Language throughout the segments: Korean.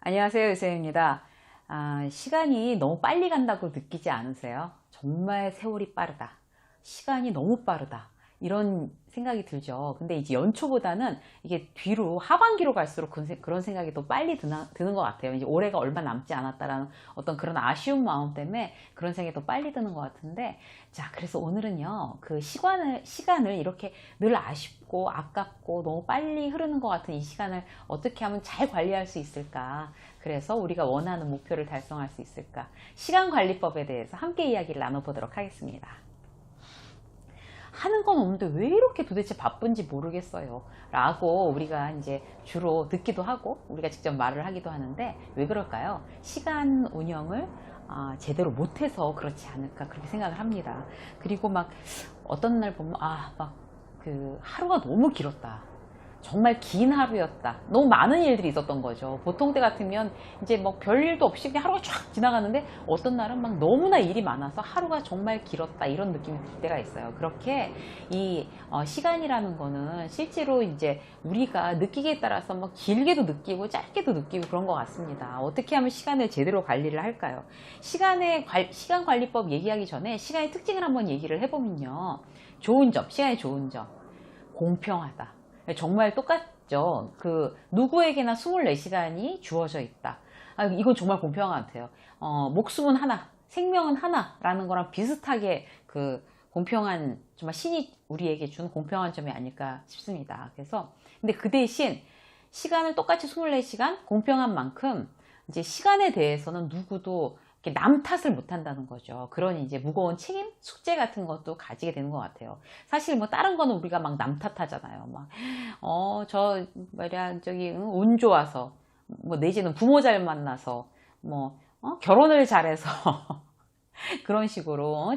안녕하세요, 유세입니다. 시간이 너무 빨리 간다고 느끼지 않으세요? 정말 세월이 빠르다. 시간이 너무 빠르다. 이런 생각이 들죠. 근데 이제 연초보다는 이게 뒤로 하반기로 갈수록 그런 생각이 더 빨리 드는 것 같아요. 이제 올해가 얼마 남지 않았다라는 어떤 그런 아쉬운 마음 때문에 그런 생각이 더 빨리 드는 것 같은데, 자, 그래서 오늘은요, 그 시간을 이렇게 늘 아쉽고 아깝고 너무 빨리 흐르는 것 같은 이 시간을 어떻게 하면 잘 관리할 수 있을까? 그래서 우리가 원하는 목표를 달성할 수 있을까? 시간관리법에 대해서 함께 이야기를 나눠보도록 하겠습니다. 하는 건 없는데 왜 이렇게 도대체 바쁜지 모르겠어요 라고 우리가 이제 주로 듣기도 하고 우리가 직접 말을 하기도 하는데, 왜 그럴까요? 시간 운영을 제대로 못해서 그렇지 않을까, 그렇게 생각을 합니다. 그리고 막 어떤 날 보면 막 그 하루가 너무 길었다, 정말 긴 하루였다, 너무 많은 일들이 있었던 거죠. 보통 때 같으면 이제 뭐 별일도 없이 그냥 하루가 쫙 지나가는데, 어떤 날은 막 너무나 일이 많아서 하루가 정말 길었다, 이런 느낌이 들 때가 있어요. 그렇게 이 시간이라는 거는 실제로 이제 우리가 느끼기에 따라서 뭐 길게도 느끼고 짧게도 느끼고 그런 것 같습니다. 어떻게 하면 시간을 제대로 관리를 할까요? 시간 관리법 얘기하기 전에 시간의 특징을 한번 얘기를 해보면요, 시간의 좋은 점, 공평하다. 정말 똑같죠. 그 누구에게나 24시간이 주어져 있다. 이건 정말 공평한 것 같아요. 목숨은 하나, 생명은 하나라는 거랑 비슷하게 그 공평한, 정말 신이 우리에게 준 공평한 점이 아닐까 싶습니다. 그래서 근데 그 대신 시간을 똑같이 24시간 공평한 만큼 이제 시간에 대해서는 누구도 남 탓을 못 한다는 거죠. 그런 이제 무거운 책임, 숙제 같은 것도 가지게 되는 것 같아요. 사실 뭐 다른 거는 우리가 막 남 탓하잖아요. 막, 저기, 운 좋아서, 뭐, 내지는 부모 잘 만나서, 뭐, 결혼을 잘해서, 그런 식으로,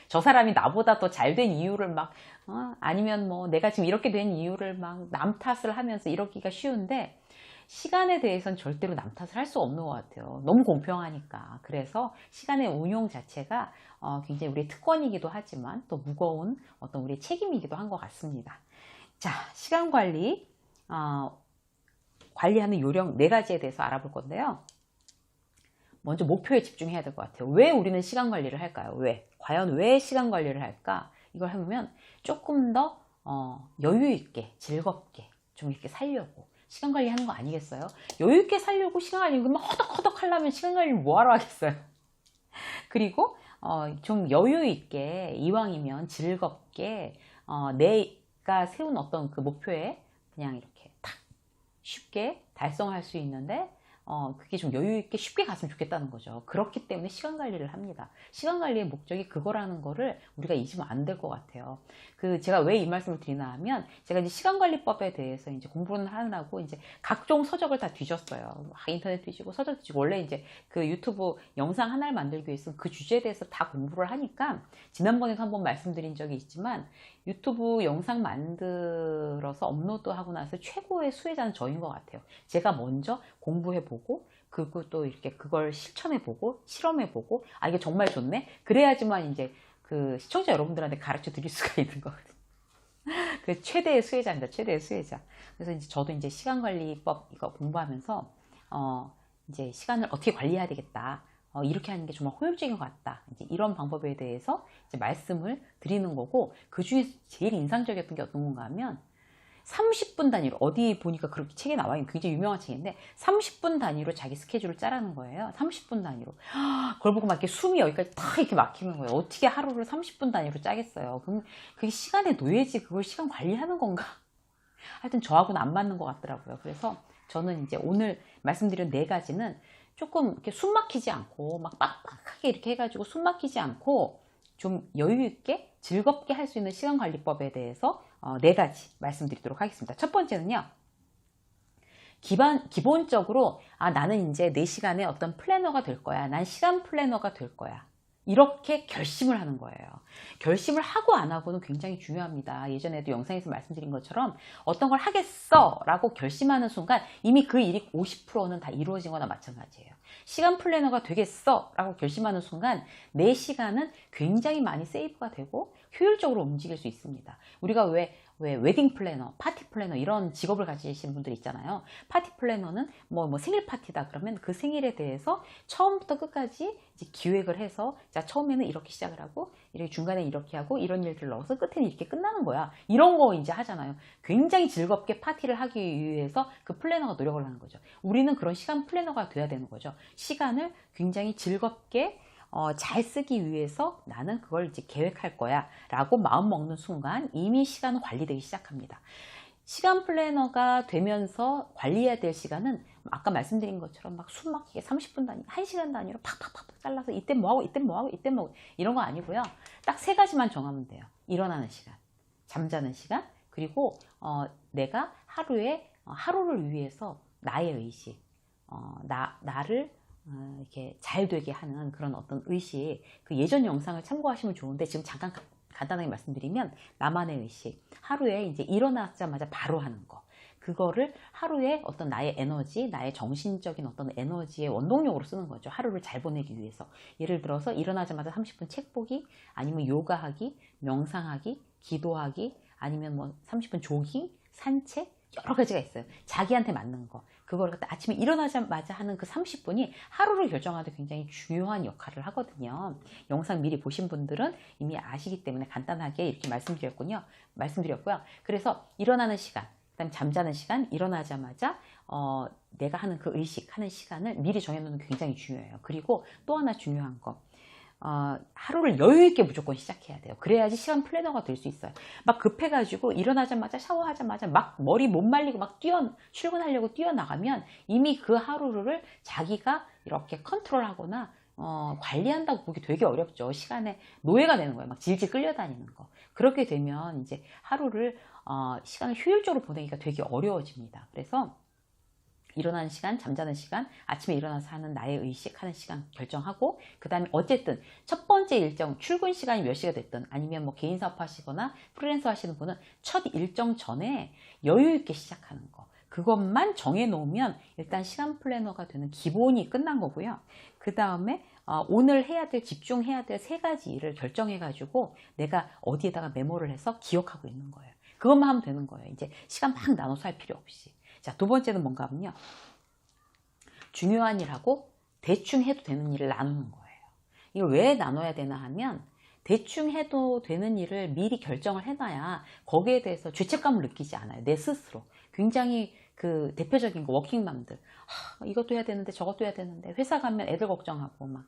저 사람이 나보다 더 잘 된 이유를 막, 아니면 뭐, 내가 지금 이렇게 된 이유를 막 남 탓을 하면서 이러기가 쉬운데, 시간에 대해서는 절대로 남 탓을 할 수 없는 것 같아요. 너무 공평하니까. 그래서 시간의 운용 자체가 굉장히 우리의 특권이기도 하지만 또 무거운 어떤 우리의 책임이기도 한 것 같습니다. 자, 시간 관리, 관리하는 요령 4가지에 대해서 알아볼 건데요. 먼저 목표에 집중해야 될 것 같아요. 왜 우리는 시간 관리를 할까요? 과연 왜 시간 관리를 할까? 이걸 해보면 조금 더 여유 있게, 즐겁게 좀 이렇게 살려고 시간 관리하는 거 아니겠어요? 여유 있게 살려고 시간 관리, 그러면 허덕허덕 하려면 시간 관리를 뭐하러 하겠어요? 그리고 좀 여유 있게, 이왕이면 즐겁게 내가 세운 어떤 그 목표에 그냥 이렇게 탁 쉽게 달성할 수 있는데, 그게 좀 여유있게 쉽게 갔으면 좋겠다는 거죠. 그렇기 때문에 시간 관리를 합니다. 시간 관리의 목적이 그거라는 거를 우리가 잊으면 안 될 것 같아요. 제가 왜 이 말씀을 드리나 하면, 제가 이제 시간 관리법에 대해서 이제 공부를 하느라고 이제 각종 서적을 다 뒤졌어요. 인터넷 뒤지고 서적 뒤지고, 원래 이제 그 유튜브 영상 하나를 만들기 위해서 그 주제에 대해서 다 공부를 하니까, 지난번에도 한번 말씀드린 적이 있지만, 유튜브 영상 만들어서 업로드하고 나서 최고의 수혜자는 저인 것 같아요. 제가 먼저 공부해보고, 그리고 또 이렇게 그걸 실천해보고, 실험해보고, 이게 정말 좋네? 그래야지만 이제 그 시청자 여러분들한테 가르쳐 드릴 수가 있는 거거든요. 그 최대의 수혜자입니다. 최대의 수혜자. 그래서 이제 저도 이제 시간관리법 이거 공부하면서, 이제 시간을 어떻게 관리해야 되겠다. 이렇게 하는 게 정말 효율적인 것 같다. 이제 이런 방법에 대해서 이제 말씀을 드리는 거고, 그 중에서 제일 인상적이었던 게 어떤 건가 하면, 30분 단위로, 어디 보니까 그렇게 책에 나와 있는 굉장히 유명한 책인데, 30분 단위로 자기 스케줄을 짜라는 거예요. 30분 단위로. 그걸 보고 막 이렇게 숨이 여기까지 탁 이렇게 막히는 거예요. 어떻게 하루를 30분 단위로 짜겠어요? 그럼 그게 시간의 노예지, 그걸 시간 관리하는 건가? 하여튼 저하고는 안 맞는 것 같더라고요. 그래서 저는 이제 오늘 말씀드린 4가지는 조금 이렇게 숨 막히지 않고, 막 빡빡하게 이렇게 해가지고 숨 막히지 않고, 좀 여유 있게 즐겁게 할 수 있는 시간 관리법에 대해서 4가지 말씀드리도록 하겠습니다. 첫 번째는요, 기본적으로 나는 이제 내 시간에 어떤 플래너가 될 거야. 난 시간 플래너가 될 거야. 이렇게 결심을 하는 거예요. 결심을 하고 안 하고는 굉장히 중요합니다. 예전에도 영상에서 말씀드린 것처럼 어떤 걸 하겠어 라고 결심하는 순간 이미 그 일이 50%는 다 이루어진 거나 마찬가지예요. 시간 플래너가 되겠어 라고 결심하는 순간 내 시간은 굉장히 많이 세이브가 되고 효율적으로 움직일 수 있습니다. 우리가 왜 왜 웨딩 플래너, 파티 플래너 이런 직업을 가지신 분들 있잖아요. 파티 플래너는 뭐 생일 파티다 그러면 그 생일에 대해서 처음부터 끝까지 이제 기획을 해서 자 처음에는 이렇게 시작을 하고 이렇게 중간에 이렇게 하고 이런 일들을 넣어서 끝에는 이렇게 끝나는 거야. 이런 거 이제 하잖아요. 굉장히 즐겁게 파티를 하기 위해서 그 플래너가 노력을 하는 거죠. 우리는 그런 시간 플래너가 돼야 되는 거죠. 시간을 굉장히 즐겁게 잘 쓰기 위해서 나는 그걸 이제 계획할 거야 라고 마음 먹는 순간 이미 시간은 관리되기 시작합니다. 시간 플래너가 되면서 관리해야 될 시간은 아까 말씀드린 것처럼 막 숨막히게 30분 단위, 1시간 단위로 팍팍팍 잘라서 이때 뭐하고 이때 뭐하고 이때 뭐하고 이런 거 아니고요. 딱 세 가지만 정하면 돼요. 일어나는 시간, 잠자는 시간, 그리고 내가 하루를 위해서 나의 의식, 나를 이렇게 잘 되게 하는 그런 어떤 의식, 그 예전 영상을 참고하시면 좋은데 지금 잠깐 간단하게 말씀드리면 나만의 의식, 하루에 이제 일어나자마자 바로 하는 거, 그거를 하루에 어떤 나의 에너지, 나의 정신적인 어떤 에너지의 원동력으로 쓰는 거죠. 하루를 잘 보내기 위해서. 예를 들어서 일어나자마자 30분 책 보기, 아니면 요가하기, 명상하기, 기도하기, 아니면 뭐 30분 조깅, 산책, 여러 가지가 있어요. 자기한테 맞는 거. 그걸 갖다 아침에 일어나자마자 하는 그 30분이 하루를 결정하는 굉장히 중요한 역할을 하거든요. 영상 미리 보신 분들은 이미 아시기 때문에 간단하게 이렇게 말씀드렸고요. 그래서 일어나는 시간, 그다음 잠자는 시간, 일어나자마자 내가 하는 그 의식하는 시간을 미리 정해놓는 게 굉장히 중요해요. 그리고 또 하나 중요한 거. 하루를 여유있게 무조건 시작해야 돼요. 그래야지 시간 플래너가 될 수 있어요. 막 급해가지고 일어나자마자 샤워하자마자 막 머리 못 말리고 막 출근하려고 뛰어나가면 이미 그 하루를 자기가 이렇게 컨트롤하거나 관리한다고 보기 되게 어렵죠. 시간에 노예가 되는 거예요. 막 질질 끌려다니는 거. 그렇게 되면 이제 하루를 시간을 효율적으로 보내기가 되게 어려워집니다. 그래서 일어나는 시간, 잠자는 시간, 아침에 일어나서 하는 나의 의식 하는 시간 결정하고, 그 다음에 어쨌든 첫 번째 일정, 출근 시간이 몇 시가 됐든, 아니면 뭐 개인 사업 하시거나 프리랜서 하시는 분은 첫 일정 전에 여유 있게 시작하는 거, 그것만 정해놓으면 일단 시간 플래너가 되는 기본이 끝난 거고요. 그 다음에 오늘 해야 될, 집중해야 될 세 가지 일을 결정해가지고 내가 어디에다가 메모를 해서 기억하고 있는 거예요. 그것만 하면 되는 거예요. 이제 시간 막 나눠서 할 필요 없이. 자, 두 번째는 뭔가 하면요. 중요한 일하고 대충 해도 되는 일을 나누는 거예요. 이걸 왜 나눠야 되나 하면 대충 해도 되는 일을 미리 결정을 해놔야 거기에 대해서 죄책감을 느끼지 않아요. 내 스스로. 굉장히 그 대표적인 거 워킹맘들. 이것도 해야 되는데 저것도 해야 되는데 회사 가면 애들 걱정하고 막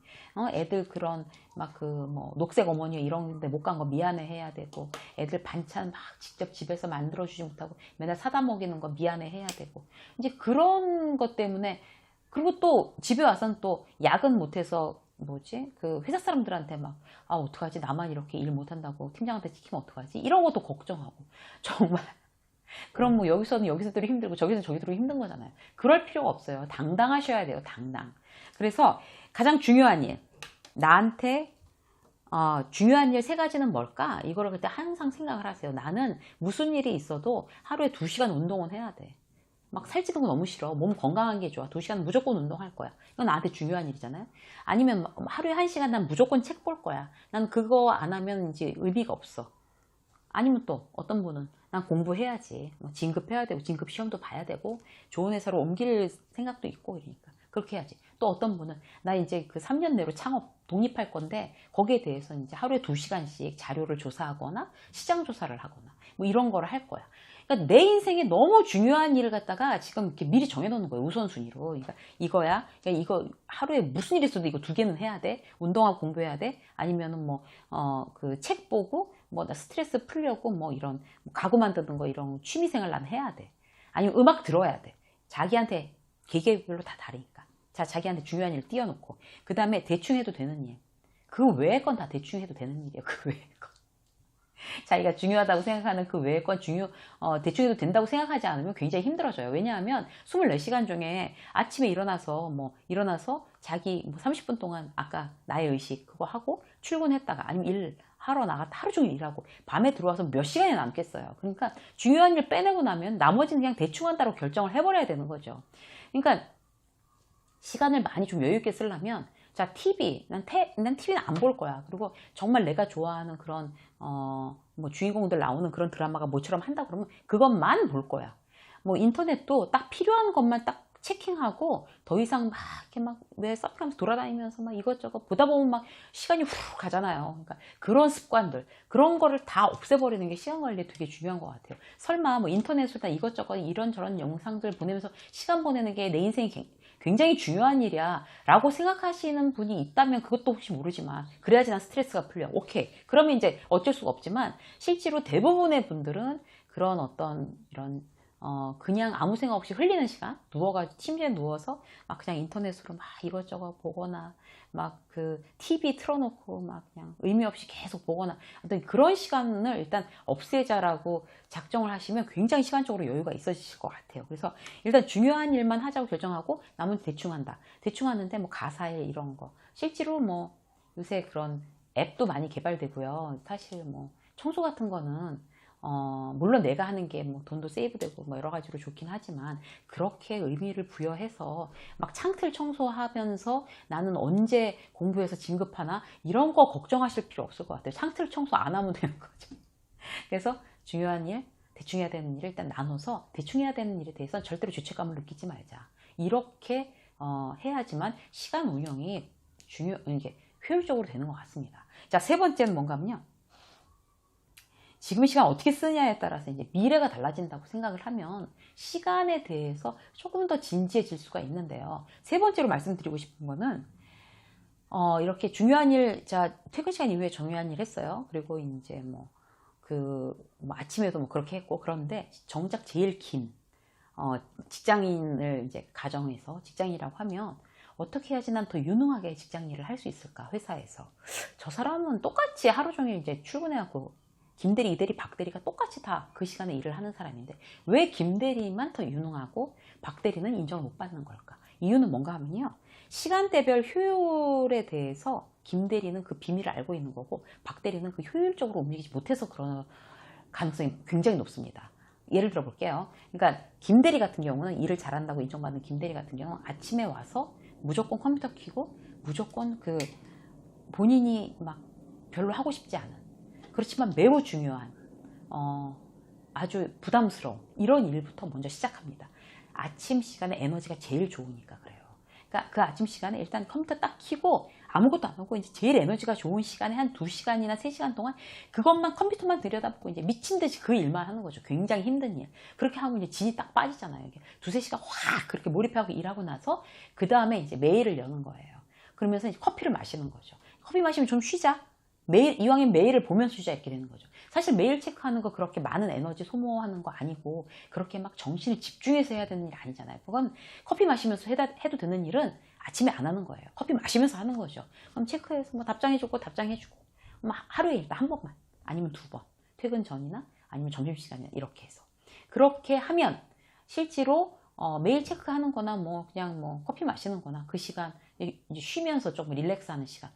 애들 그런 막 그 뭐 녹색 어머니 이런 데 못 간 거 미안해 해야 되고 애들 반찬 막 직접 집에서 만들어 주지 못하고 맨날 사다 먹이는 거 미안해 해야 되고 이제 그런 것 때문에 그리고 또 집에 와서는 또 야근 못해서 그 회사 사람들한테 막 어떡하지 나만 이렇게 일 못한다고 팀장한테 찍히면 어떡하지 이런 것도 걱정하고 정말 그럼 뭐 여기서들이 힘들고 저기서들이 힘든 거잖아요. 그럴 필요가 없어요. 당당하셔야 돼요. 당당. 그래서 가장 중요한 일, 나한테 중요한 일 세 가지는 뭘까? 이거를 그때 항상 생각을 하세요. 나는 무슨 일이 있어도 하루에 2시간 운동은 해야 돼. 막 살찌는 거 너무 싫어. 몸 건강한 게 좋아. 2시간 무조건 운동할 거야. 이건 나한테 중요한 일이잖아요. 아니면 하루에 1시간 난 무조건 책 볼 거야. 난 그거 안 하면 이제 의미가 없어. 아니면 또 어떤 분은 난 공부해야지. 진급해야 되고 진급 시험도 봐야 되고 좋은 회사로 옮길 생각도 있고 그러니까 그렇게 해야지. 또 어떤 분은 나 이제 그 3년 내로 창업 독립할 건데 거기에 대해서 이제 하루에 2시간씩 자료를 조사하거나 시장 조사를 하거나 뭐 이런 거를 할 거야. 그러니까 내 인생에 너무 중요한 일을 갖다가 지금 이렇게 미리 정해놓는 거예요. 우선순위로. 그러니까 이거야. 그러니까 이거 하루에 무슨 일이 있어도 이거 2개는 해야 돼. 운동하고 공부해야 돼. 아니면은 그 책 보고 나 스트레스 풀려고 이런 가구 만드는 거 이런 취미생활 난 해야 돼. 아니면 음악 들어야 돼. 자기한테 개개별로 다 다르니까. 자, 자기한테 중요한 일 띄워놓고 그 다음에 대충 해도 되는 일. 그 외의 건 다 대충 해도 되는 일이에요. 그 외의 건. 자기가 중요하다고 생각하는 그 외의 건 대충 해도 된다고 생각하지 않으면 굉장히 힘들어져요. 왜냐하면 24시간 중에 아침에 일어나서 자기 30분 동안 아까 나의 의식 그거 하고 출근했다가 아니면 일 하러 나갔다 하루 종일 일하고 밤에 들어와서 몇 시간이 남겠어요. 그러니까 중요한 일 빼내고 나면 나머지는 그냥 대충 한다고 결정을 해버려야 되는 거죠. 그러니까 시간을 많이 좀 여유 있게 쓰려면 자, TV. 난 TV는 안 볼 거야. 그리고 정말 내가 좋아하는 그런 뭐 주인공들 나오는 그런 드라마가 뭐처럼 한다 그러면 그것만 볼 거야. 뭐 인터넷도 딱 필요한 것만 딱 체킹하고 더 이상 막 이렇게 막 왜 서핑하면서 돌아다니면서 막 이것저것 보다 보면 막 시간이 훅 가잖아요. 그러니까 그런 습관들, 그런 거를 다 없애버리는 게 시간 관리에 되게 중요한 것 같아요. 설마 뭐 인터넷으로 다 이것저것 이런저런 영상들 보내면서 시간 보내는 게 내 인생이 굉장히 중요한 일이야 라고 생각하시는 분이 있다면 그것도 혹시 모르지만 그래야지 난 스트레스가 풀려. 오케이. 그러면 이제 어쩔 수가 없지만 실제로 대부분의 분들은 그런 어떤 이런 그냥 아무 생각 없이 흘리는 시간, 누워가지고 침대에 누워서 막 그냥 인터넷으로 막 이것저것 보거나 막 그 TV 틀어놓고 막 그냥 의미 없이 계속 보거나 어떤 그런 시간을 일단 없애자라고 작정을 하시면 굉장히 시간적으로 여유가 있어지실 것 같아요. 그래서 일단 중요한 일만 하자고 결정하고 나머지 대충 한다. 대충 하는데 뭐 가사일 이런 거 실제로 뭐 요새 그런 앱도 많이 개발되고요. 사실 뭐 청소 같은 거는 물론 내가 하는 게 뭐 돈도 세이브되고 뭐 여러 가지로 좋긴 하지만 그렇게 의미를 부여해서 막 창틀 청소하면서 나는 언제 공부해서 진급하나 이런 거 걱정하실 필요 없을 것 같아요. 창틀 청소 안 하면 되는 거죠. 그래서 중요한 일, 대충 해야 되는 일을 일단 나눠서 대충 해야 되는 일에 대해서는 절대로 죄책감을 느끼지 말자. 이렇게 해야지만 시간 운영이 이게 효율적으로 되는 것 같습니다. 자, 세 번째는 뭔가 하면요. 지금 시간 어떻게 쓰냐에 따라서 이제 미래가 달라진다고 생각을 하면 시간에 대해서 조금 더 진지해질 수가 있는데요. 세 번째로 말씀드리고 싶은 거는 이렇게 중요한 일, 자 퇴근 시간 이후에 중요한 일 했어요. 그리고 이제 뭐 아침에도 뭐 그렇게 했고 그런데 정작 제일 긴 직장인을 이제 가정해서 직장인이라고 하면 어떻게 해야지 난 더 유능하게 직장 일을 할 수 있을까 회사에서. 저 사람은 똑같이 하루 종일 이제 출근해갖고 김대리, 이대리, 박대리가 똑같이 다 그 시간에 일을 하는 사람인데 왜 김대리만 더 유능하고 박대리는 인정을 못 받는 걸까? 이유는 뭔가 하면요. 시간대별 효율에 대해서 김대리는 그 비밀을 알고 있는 거고 박대리는 그 효율적으로 움직이지 못해서 그런 가능성이 굉장히 높습니다. 예를 들어 볼게요. 그러니까 김대리 같은 경우는 일을 잘한다고 인정받는 김대리 같은 경우는 아침에 와서 무조건 컴퓨터 켜고 무조건 그 본인이 막 별로 하고 싶지 않은 그렇지만 매우 중요한 아주 부담스러운 이런 일부터 먼저 시작합니다. 아침 시간에 에너지가 제일 좋으니까 그래요. 그러니까 그 아침 시간에 일단 컴퓨터 딱 켜고 아무것도 안 하고 이제 제일 에너지가 좋은 시간에 한 2시간이나 3시간 동안 그것만 컴퓨터만 들여다보고 이제 미친 듯이 그 일만 하는 거죠. 굉장히 힘든 일. 그렇게 하면 이제 진이 딱 빠지잖아요. 이게 2-3시간 확 그렇게 몰입하고 일하고 나서 그 다음에 이제 메일을 여는 거예요. 그러면서 이제 커피를 마시는 거죠. 커피 마시면 좀 쉬자. 매일 이왕이면 메일을 보면서 쉬자 이렇게 되는 거죠. 사실 메일 체크하는 거 그렇게 많은 에너지 소모하는 거 아니고 그렇게 막 정신을 집중해서 해야 되는 일 아니잖아요. 그건 커피 마시면서 해도 되는 일은 아침에 안 하는 거예요. 커피 마시면서 하는 거죠. 그럼 체크해서 뭐 답장해주고 답장해주고 하루에 일단 한 번만 아니면 2번 퇴근 전이나 아니면 점심시간이나 이렇게 해서 그렇게 하면 실제로 메일 체크하는 거나 뭐 그냥 뭐 커피 마시는 거나 그 시간 이제 쉬면서 조금 릴렉스하는 시간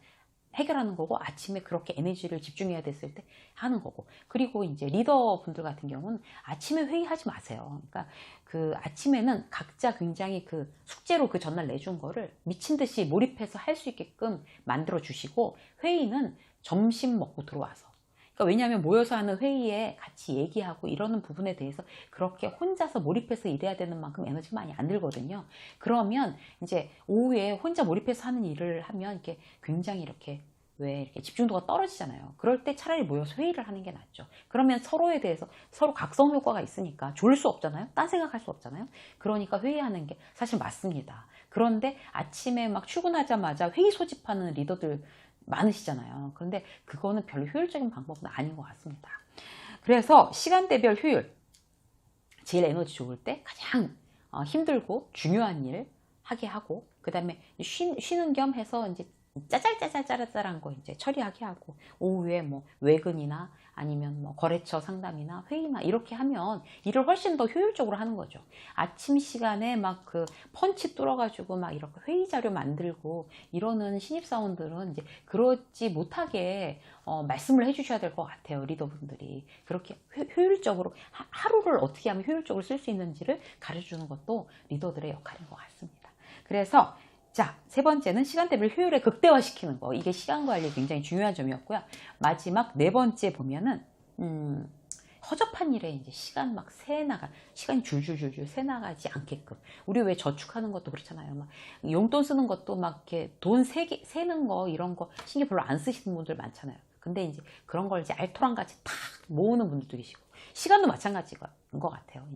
해결하는 거고 아침에 그렇게 에너지를 집중해야 됐을 때 하는 거고 그리고 이제 리더분들 같은 경우는 아침에 회의하지 마세요. 그러니까 그 아침에는 각자 굉장히 그 숙제로 그 전날 내준 거를 미친 듯이 몰입해서 할 수 있게끔 만들어 주시고 회의는 점심 먹고 들어와서 그러니까 왜냐하면 모여서 하는 회의에 같이 얘기하고 이러는 부분에 대해서 그렇게 혼자서 몰입해서 일해야 되는 만큼 에너지가 많이 안 들거든요. 그러면 이제 오후에 혼자 몰입해서 하는 일을 하면 이렇게 굉장히 이렇게 왜 이렇게 집중도가 떨어지잖아요. 그럴 때 차라리 모여서 회의를 하는 게 낫죠. 그러면 서로에 대해서 서로 각성 효과가 있으니까 좋을 수 없잖아요. 딴 생각할 수 없잖아요. 그러니까 회의하는 게 사실 맞습니다. 그런데 아침에 막 출근하자마자 회의 소집하는 리더들 많으시잖아요. 그런데 그거는 별로 효율적인 방법은 아닌 것 같습니다. 그래서 시간대별 효율, 제일 에너지 좋을 때 가장 힘들고 중요한 일 하게 하고 그 다음에 쉬는 겸 해서 이제 짜잘짜잘짜잘한 거 이제 처리하게 하고 오후에 뭐 외근이나 아니면 뭐 거래처 상담이나 회의나 이렇게 하면 일을 훨씬 더 효율적으로 하는 거죠. 아침 시간에 막 그 펀치 뚫어가지고 막 이렇게 회의 자료 만들고 이러는 신입사원들은 이제 그러지 못하게 말씀을 해주셔야 될 것 같아요. 리더분들이 그렇게 효율적으로 하루를 어떻게 하면 효율적으로 쓸 수 있는지를 가르쳐주는 것도 리더들의 역할인 것 같습니다. 그래서 자, 세 번째는 시간대별 효율을 극대화시키는 거. 이게 시간 관리에 굉장히 중요한 점이었고요. 마지막 네 번째 보면은 허접한 일에 이제 시간 막 시간이 줄줄줄줄 새 나가지 않게끔. 우리 왜 저축하는 것도 그렇잖아요. 막 용돈 쓰는 것도 막 이렇게 돈 세는 거, 이런 거 신경 별로 안 쓰시는 분들 많잖아요. 근데 이제 그런 걸 이제 알토란 같이 탁 모으는 분들도 계시고, 시간도 마찬가지인 것 같아요.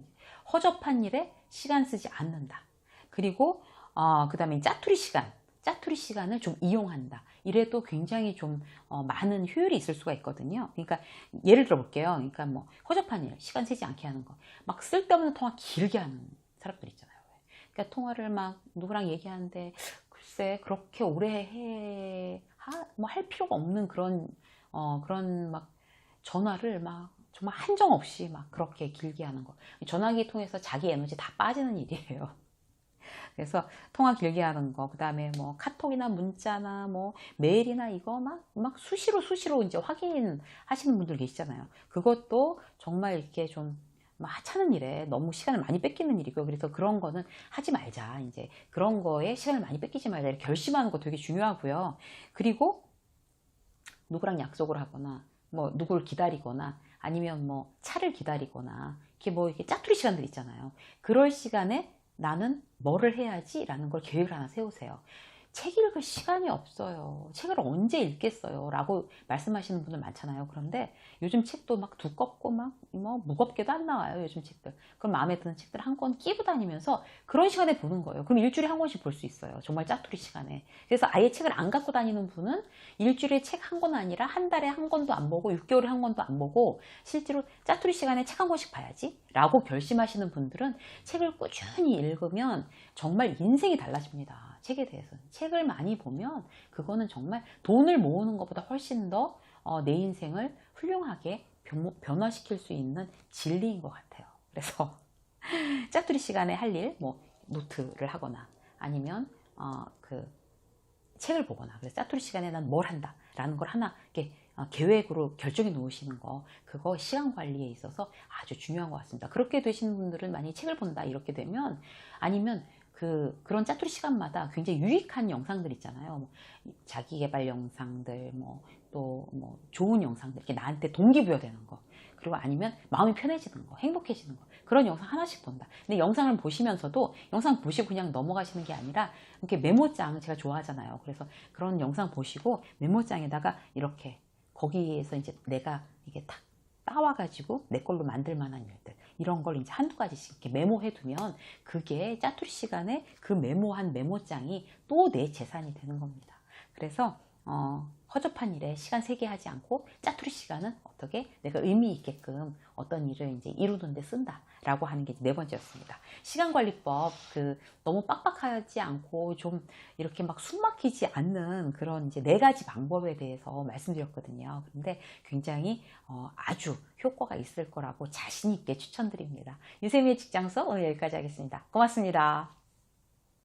허접한 일에 시간 쓰지 않는다. 그리고, 그 다음에 짜투리 시간을 좀 이용한다. 이래도 굉장히 좀 많은 효율이 있을 수가 있거든요. 그러니까 예를 들어 볼게요. 그러니까 뭐 허접한 일, 시간 세지 않게 하는 거, 막 쓸데없는 통화 길게 하는 사람들 있잖아요. 그러니까 통화를 막 누구랑 얘기하는데 글쎄 그렇게 오래 뭐 할 필요가 없는 그런 막 전화를 막 정말 한정없이 막 그렇게 길게 하는 거. 전화기 통해서 자기 에너지 다 빠지는 일이에요. 그래서 통화 길게 하는 거, 그 다음에 뭐 카톡이나 문자나 뭐 메일이나 이거 막 수시로 이제 확인하시는 분들 계시잖아요. 그것도 정말 이렇게 좀 하찮은 일에 너무 시간을 많이 뺏기는 일이고, 그래서 그런 거는 하지 말자. 이제 그런 거에 시간을 많이 뺏기지 말자. 이렇게 결심하는 거 되게 중요하고요. 그리고 누구랑 약속을 하거나 뭐 누구를 기다리거나 아니면 뭐 차를 기다리거나 이렇게 짜투리 시간들 있잖아요. 그럴 시간에 나는 뭐를 해야지? 라는 걸 계획을 하나 세우세요. 책 읽을 시간이 없어요. 책을 언제 읽겠어요? 라고 말씀하시는 분들 많잖아요. 그런데 요즘 책도 막 두껍고 막 뭐 무겁게도 안 나와요. 요즘 책들. 그럼 마음에 드는 책들 한 권 끼고 다니면서 그런 시간에 보는 거예요. 그럼 일주일에 한 권씩 볼 수 있어요. 정말 짜투리 시간에. 그래서 아예 책을 안 갖고 다니는 분은 일주일에 책 한 권 아니라 한 달에 한 권도 안 보고 6개월에 한 권도 안 보고 실제로 짜투리 시간에 책 한 권씩 봐야지 라고 결심하시는 분들은 책을 꾸준히 읽으면 정말 인생이 달라집니다. 책에 대해서는. 책을 많이 보면 그거는 정말 돈을 모으는 것보다 훨씬 더 내 인생을 훌륭하게 변화시킬 수 있는 진리인 것 같아요. 그래서 짜투리 시간에 할 일, 뭐 노트를 하거나 아니면 그 책을 보거나, 그래서 짜투리 시간에 난 뭘 한다 라는 걸 하나 이렇게 계획으로 결정해 놓으시는 거, 그거 시간 관리에 있어서 아주 중요한 것 같습니다. 그렇게 되시는 분들은 만약에 책을 본다 이렇게 되면, 아니면 그런 짜투리 시간마다 굉장히 유익한 영상들 있잖아요. 뭐 자기 개발 영상들, 또 좋은 영상들, 이렇게 나한테 동기부여되는 거, 그리고 아니면 마음이 편해지는 거, 행복해지는 거, 그런 영상 하나씩 본다. 근데 영상을 보시면서도 영상 보시고 그냥 넘어가시는 게 아니라 이렇게 메모장, 제가 좋아하잖아요. 그래서 그런 영상 보시고 메모장에다가 이렇게 거기에서 이제 내가 이게 탁 따와가지고 내 걸로 만들 만한 일들, 이런 걸 이제 한두 가지씩 이렇게 메모해 두면 그게 짜투리 시간에 그 메모한 메모장이 또 내 재산이 되는 겁니다. 그래서 허접한 일에 시간 세게 하지 않고 짜투리 시간은 어떻게 내가 의미 있게끔 어떤 일을 이제 이루는 데 쓴다 라고 하는 게 네 번째였습니다. 시간관리법, 너무 빡빡하지 않고 좀 이렇게 막 숨막히지 않는 그런 이제 네 가지 방법에 대해서 말씀드렸거든요. 그런데 굉장히 아주 효과가 있을 거라고 자신 있게 추천드립니다. 유세미의 직장서 오늘 여기까지 하겠습니다. 고맙습니다.